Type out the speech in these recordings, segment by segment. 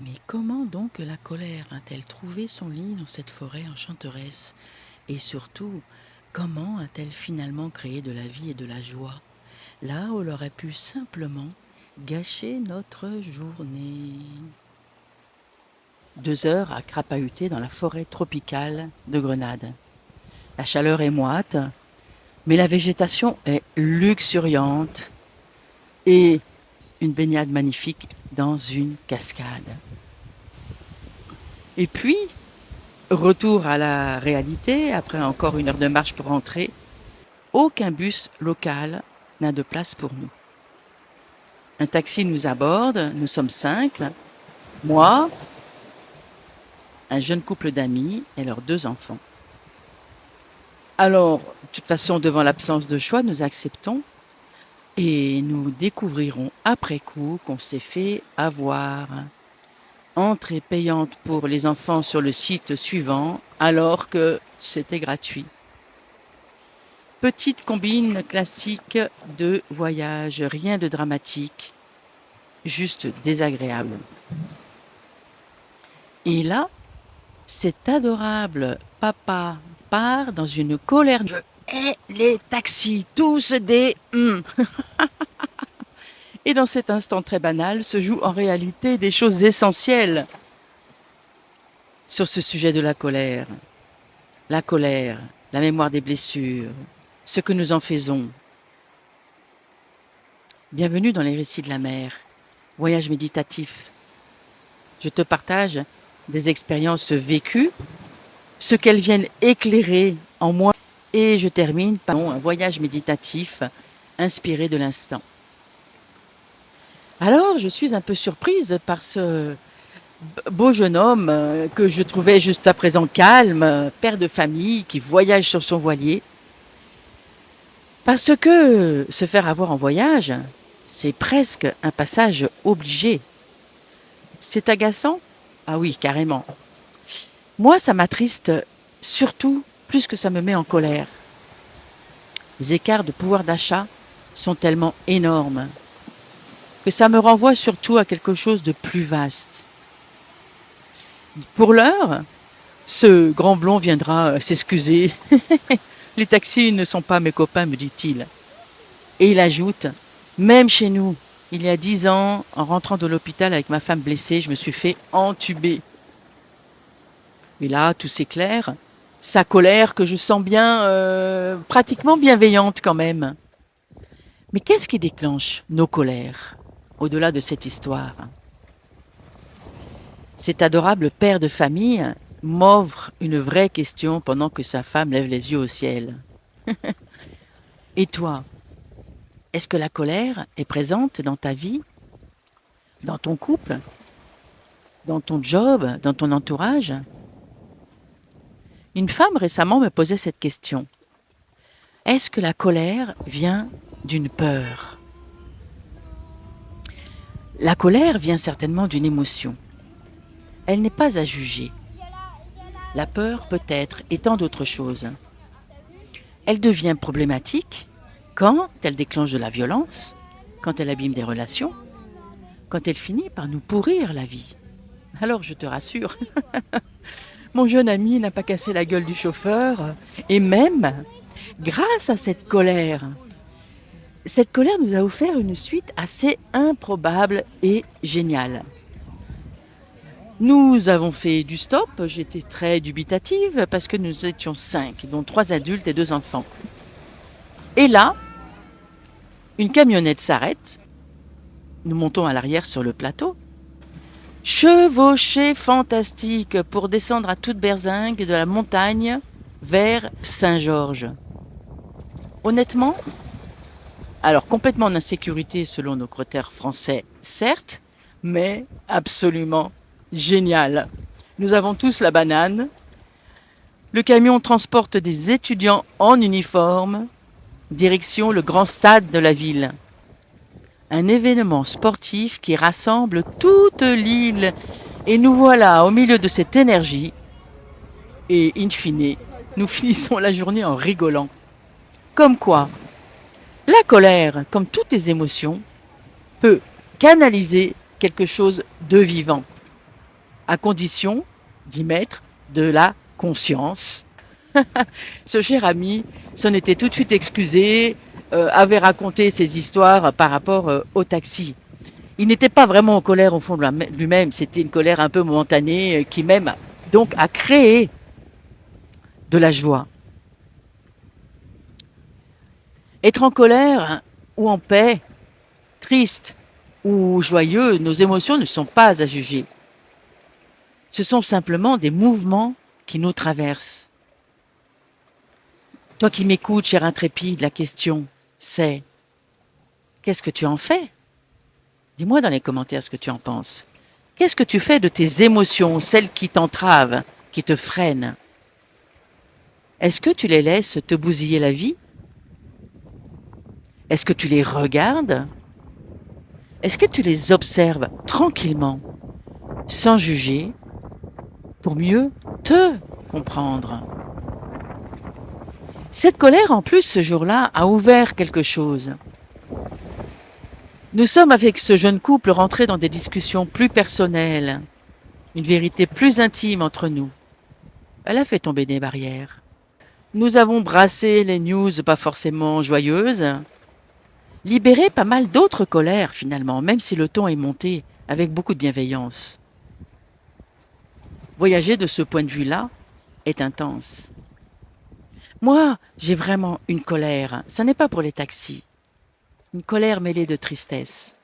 Mais comment donc la colère a-t-elle trouvé son lit dans cette forêt enchanteresse? Et surtout, comment a-t-elle finalement créé de la vie et de la joie, là où elle aurait pu simplement gâcher notre journée? 2 heures à crapahuter dans la forêt tropicale de Grenade. La chaleur est moite, mais la végétation est luxuriante et une baignade magnifique dans une cascade. Et puis, retour à la réalité, après encore 1 heure de marche pour rentrer, aucun bus local n'a de place pour nous. Un taxi nous aborde, nous sommes 5, moi, un jeune couple d'amis et leurs 2 enfants. Alors, de toute façon, devant l'absence de choix, nous acceptons et nous découvrirons après coup qu'on s'est fait avoir. Entrée payante pour les enfants sur le site suivant, alors que c'était gratuit. Petite combine classique de voyage, rien de dramatique, juste désagréable. Et là, cet adorable papa part dans une colère. Je hais les taxis, tous des Et dans cet instant très banal se jouent en réalité des choses essentielles sur ce sujet de la colère. La colère, la mémoire des blessures, ce que nous en faisons. Bienvenue dans les récits de la mer, voyage méditatif. Je te partage des expériences vécues, ce qu'elles viennent éclairer en moi, et je termine par un voyage méditatif inspiré de l'instant. Alors, je suis un peu surprise par ce beau jeune homme que je trouvais juste à présent calme, père de famille, qui voyage sur son voilier. Parce que se faire avoir en voyage, c'est presque un passage obligé. C'est agaçant? Ah oui, carrément. Moi, ça m'attriste surtout plus que ça me met en colère. Les écarts de pouvoir d'achat sont tellement énormes que ça me renvoie surtout à quelque chose de plus vaste. Pour l'heure, ce grand blond viendra s'excuser. Les taxis ne sont pas mes copains, me dit-il. Et il ajoute, même chez nous, il y a 10 ans, en rentrant de l'hôpital avec ma femme blessée, je me suis fait entuber. Et là, tout s'éclaire. Sa colère que je sens bien, pratiquement bienveillante quand même. Mais qu'est-ce qui déclenche nos colères, au-delà de cette histoire? Cet adorable père de famille m'offre une vraie question pendant que sa femme lève les yeux au ciel. Et toi, est-ce que la colère est présente dans ta vie, dans ton couple, dans ton job, dans ton entourage? Une femme récemment me posait cette question. Est-ce que la colère vient d'une peur? La colère vient certainement d'une émotion. Elle n'est pas à juger. La peur peut-être et tant d'autres choses. Elle devient problématique quand elle déclenche de la violence, quand elle abîme des relations, quand elle finit par nous pourrir la vie. Alors je te rassure, mon jeune ami n'a pas cassé la gueule du chauffeur et même, grâce à cette colère nous a offert une suite assez improbable et géniale. Nous avons fait du stop, j'étais très dubitative parce que nous étions 5, dont 3 adultes et 2 enfants. Et là, une camionnette s'arrête, nous montons à l'arrière sur le plateau. Chevauchée fantastique pour descendre à toute berzingue de la montagne vers Saint-Georges. Honnêtement, alors complètement en insécurité selon nos critères français, certes, mais absolument génial. Nous avons tous la banane. Le camion transporte des étudiants en uniforme, direction le grand stade de la ville. Un événement sportif qui rassemble toute l'île. Et nous voilà au milieu de cette énergie. Et in fine, nous finissons la journée en rigolant. Comme quoi, la colère, comme toutes les émotions, peut canaliser quelque chose de vivant. à condition d'y mettre de la conscience. Ce cher ami s'en était tout de suite excusé, avait raconté ses histoires par rapport au taxi. Il n'était pas vraiment en colère au fond de lui-même, c'était une colère un peu momentanée qui même donc a créé de la joie. Être en colère ou en paix, triste ou joyeux, nos émotions ne sont pas à juger. Ce sont simplement des mouvements qui nous traversent. Toi qui m'écoutes, cher intrépide, la question c'est qu'est-ce que tu en fais? Dis-moi dans les commentaires ce que tu en penses. Qu'est-ce que tu fais de tes émotions, celles qui t'entravent, qui te freinent? Est-ce que tu les laisses te bousiller la vie? Est-ce que tu les regardes? Est-ce que tu les observes tranquillement, sans juger, pour mieux te comprendre? Cette colère, en plus, ce jour-là, a ouvert quelque chose. Nous sommes avec ce jeune couple rentrés dans des discussions plus personnelles, une vérité plus intime entre nous. Elle a fait tomber des barrières. Nous avons brassé les news pas forcément joyeuses, libéré pas mal d'autres colères finalement, même si le ton est monté avec beaucoup de bienveillance. Voyager de ce point de vue-là est intense. Moi, j'ai vraiment une colère. Ça n'est pas pour les taxis. Une colère mêlée de tristesse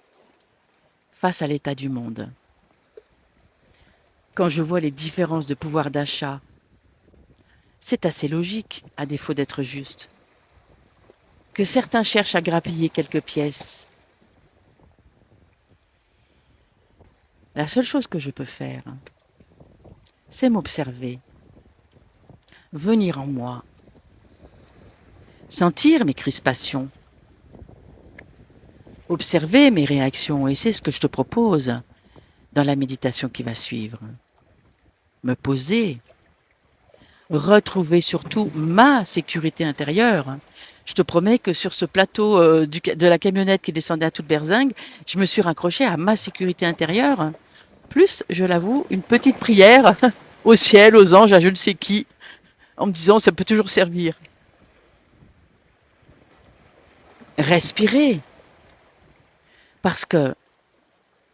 face à l'état du monde. Quand je vois les différences de pouvoir d'achat, c'est assez logique, à défaut d'être juste, que certains cherchent à grappiller quelques pièces. La seule chose que je peux faire, c'est m'observer, venir en moi, sentir mes crispations, observer mes réactions, et c'est ce que je te propose dans la méditation qui va suivre. Me poser, retrouver surtout ma sécurité intérieure. Je te promets que sur ce plateau de la camionnette qui descendait à toute berzingue, je me suis raccrochée à ma sécurité intérieure, plus, je l'avoue, une petite prière au ciel, aux anges, à je ne sais qui, en me disant ça peut toujours servir. Respirer, parce que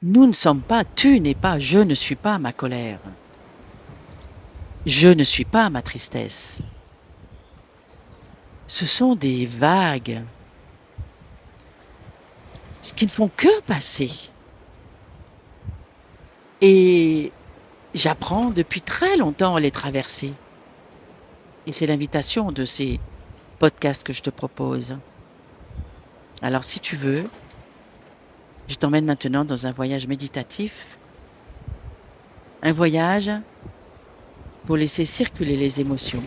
nous ne sommes pas, tu n'es pas, je ne suis pas ma colère. Je ne suis pas ma tristesse. Ce sont des vagues qui ne font que passer. Et j'apprends depuis très longtemps à les traverser. Et c'est l'invitation de ces podcasts que je te propose. Alors si tu veux, je t'emmène maintenant dans un voyage méditatif. Un voyage pour laisser circuler les émotions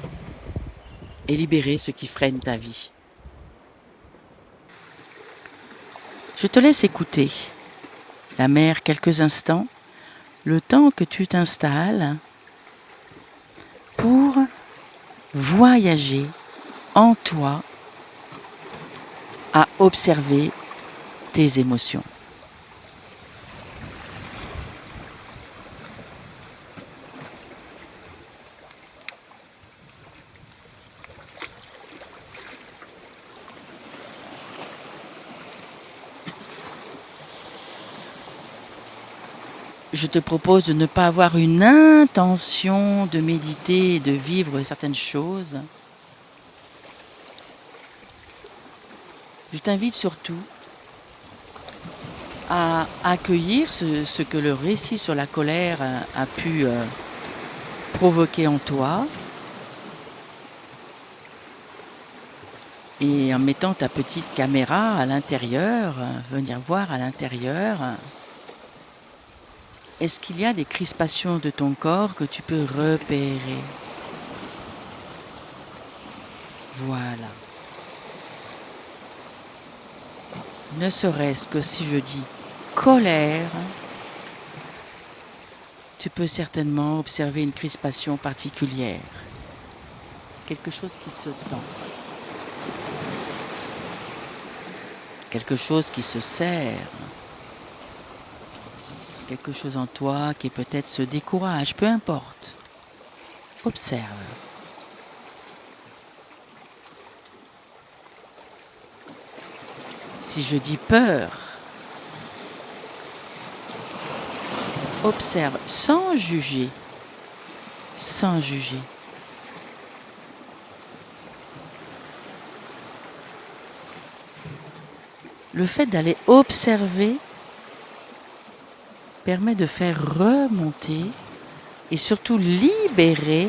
et libérer ce qui freine ta vie. Je te laisse écouter la mer quelques instants, le temps que tu t'installes pour voyager en toi à observer tes émotions. Je te propose de ne pas avoir une intention de méditer et de vivre certaines choses. Je t'invite surtout à accueillir ce que le récit sur la colère a pu provoquer en toi et en mettant ta petite caméra à l'intérieur, venir voir à l'intérieur. Est-ce qu'il y a des crispations de ton corps que tu peux repérer? Voilà. Ne serait-ce que si je dis colère, tu peux certainement observer une crispation particulière. Quelque chose qui se tend. Quelque chose qui se serre. quelque chose en toi qui peut-être se décourage, peu importe. Observe. Si je dis peur, observe sans juger, sans juger. Le fait d'aller observer permet de faire remonter et surtout libérer,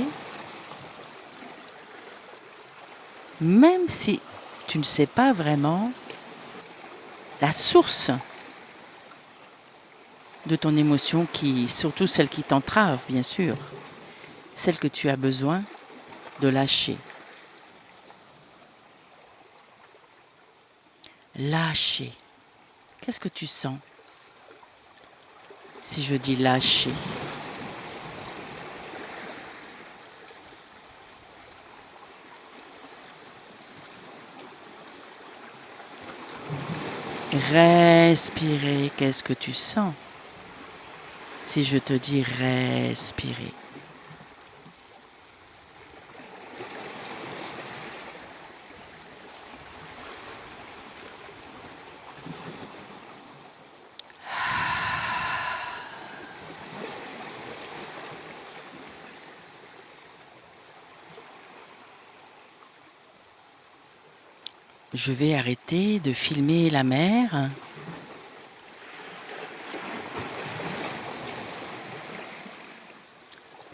même si tu ne sais pas vraiment la source de ton émotion, surtout celle qui t'entrave, bien sûr, celle que tu as besoin de lâcher. Lâcher. Qu'est-ce que tu sens si je dis lâcher? Respirer, qu'est-ce que tu sens si je te dis respirer? Je vais arrêter de filmer la mer.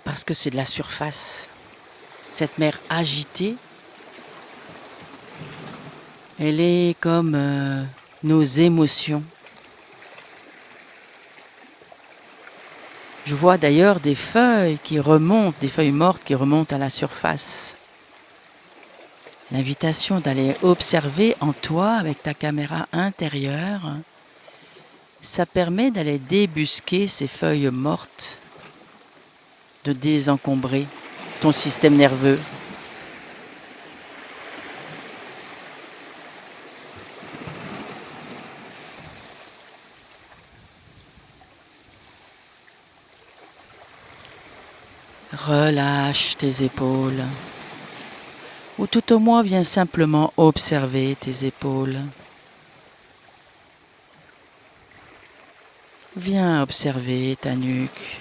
Parce que c'est de la surface. Cette mer agitée, elle est comme nos émotions. Je vois d'ailleurs des feuilles qui remontent, des feuilles mortes qui remontent à la surface. L'invitation d'aller observer en toi avec ta caméra intérieure, ça permet d'aller débusquer ces feuilles mortes, de désencombrer ton système nerveux. Relâche tes épaules, ou tout au moins viens simplement observer tes épaules. Viens observer ta nuque.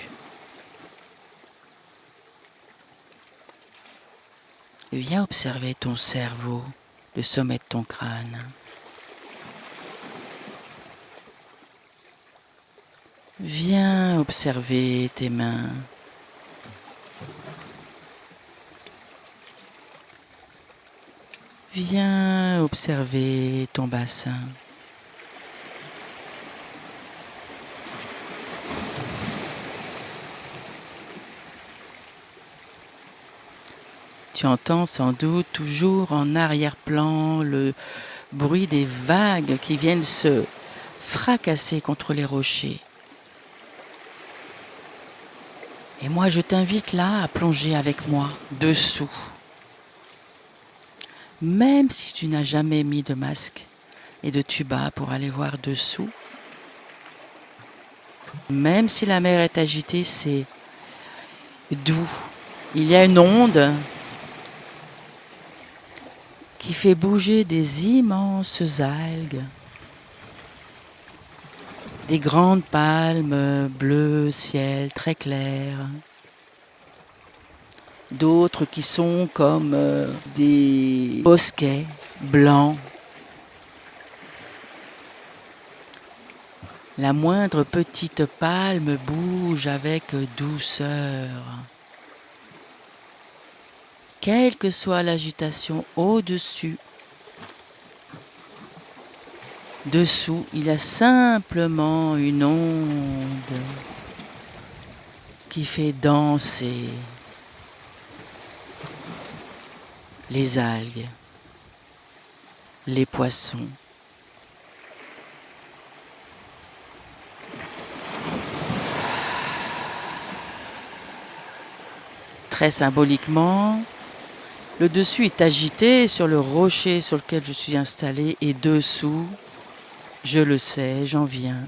Viens observer ton cerveau, le sommet de ton crâne. Viens observer tes mains. Viens observer ton bassin. Tu entends sans doute toujours en arrière-plan le bruit des vagues qui viennent se fracasser contre les rochers. Et moi, je t'invite là à plonger avec moi dessous. Même si tu n'as jamais mis de masque et de tuba pour aller voir dessous, même si la mer est agitée, c'est doux. Il y a une onde qui fait bouger des immenses algues, des grandes palmes bleu ciel très clair, d'autres qui sont comme des bosquets blancs. La moindre petite palme bouge avec douceur. Quelle que soit l'agitation au-dessus, dessous, il y a simplement une onde qui fait danser les algues, les poissons. Très symboliquement, le dessus est agité sur le rocher sur lequel je suis installé et dessous, je le sais, j'en viens.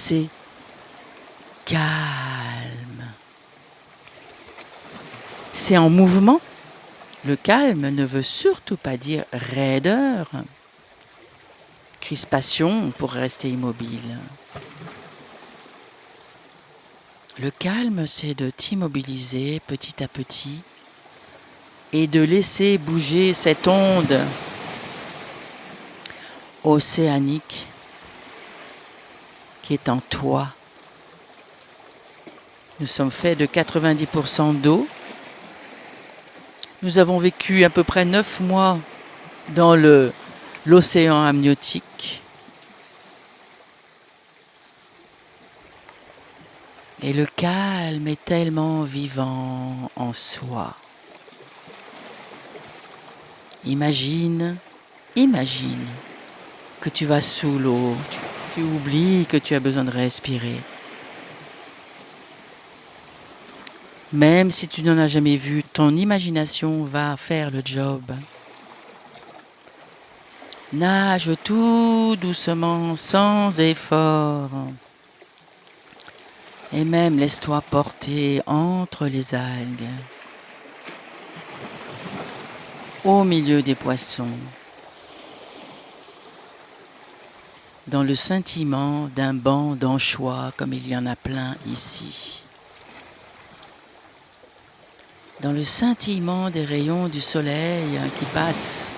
c'est calme. C'est en mouvement. Le calme ne veut surtout pas dire raideur. Crispation pour rester immobile. Le calme, c'est de t'immobiliser petit à petit et de laisser bouger cette onde océanique qui est en toi. Nous sommes faits de 90% d'eau. Nous avons vécu à peu près 9 mois dans l'océan amniotique. Et le calme est tellement vivant en soi. Imagine que tu vas sous l'eau. Tu oublies que tu as besoin de respirer. Même si tu n'en as jamais vu, ton imagination va faire le job. Nage tout doucement, sans effort. Et même laisse-toi porter entre les algues, au milieu des poissons, dans le scintillement d'un banc d'anchois comme il y en a plein ici. Dans le scintillement des rayons du soleil qui passent,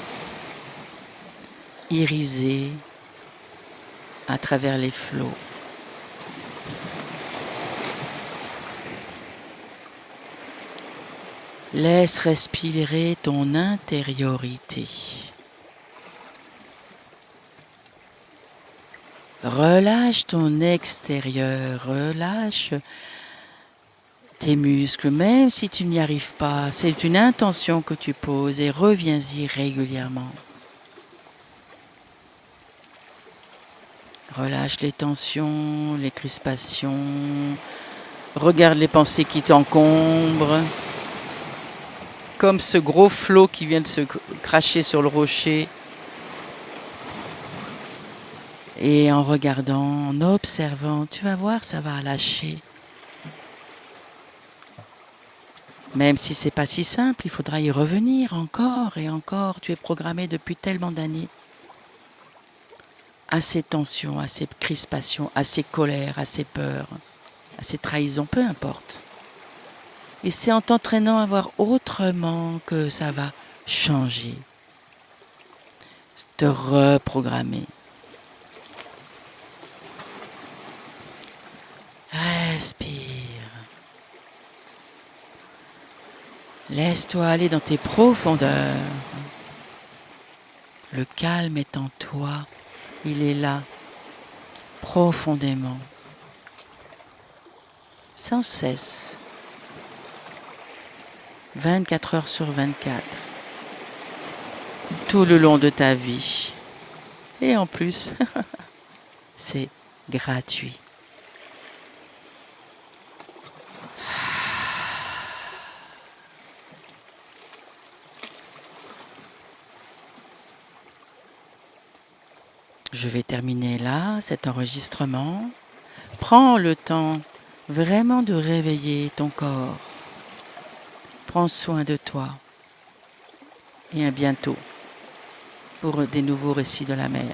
irisés à travers les flots. Laisse respirer ton intériorité. Relâche ton extérieur, relâche tes muscles, même si tu n'y arrives pas. C'est une intention que tu poses et reviens-y régulièrement. Relâche les tensions, les crispations. Regarde les pensées qui t'encombrent. Comme ce gros flot qui vient de se cracher sur le rocher. Et en regardant, en observant, tu vas voir, ça va lâcher. Même si c'est pas si simple, il faudra y revenir encore et encore. Tu es programmé depuis tellement d'années à ces tensions, à ces crispations, à ces colères, à ces peurs, à ces trahisons, peu importe. Et c'est en t'entraînant à voir autrement que ça va changer, te reprogrammer. Respire. Laisse-toi aller dans tes profondeurs. Le calme est en toi. Il est là, profondément, sans cesse, 24 heures sur 24, tout le long de ta vie. Et en plus, c'est gratuit. Je vais terminer là cet enregistrement. Prends le temps vraiment de réveiller ton corps. Prends soin de toi. Et à bientôt pour des nouveaux récits de la mer.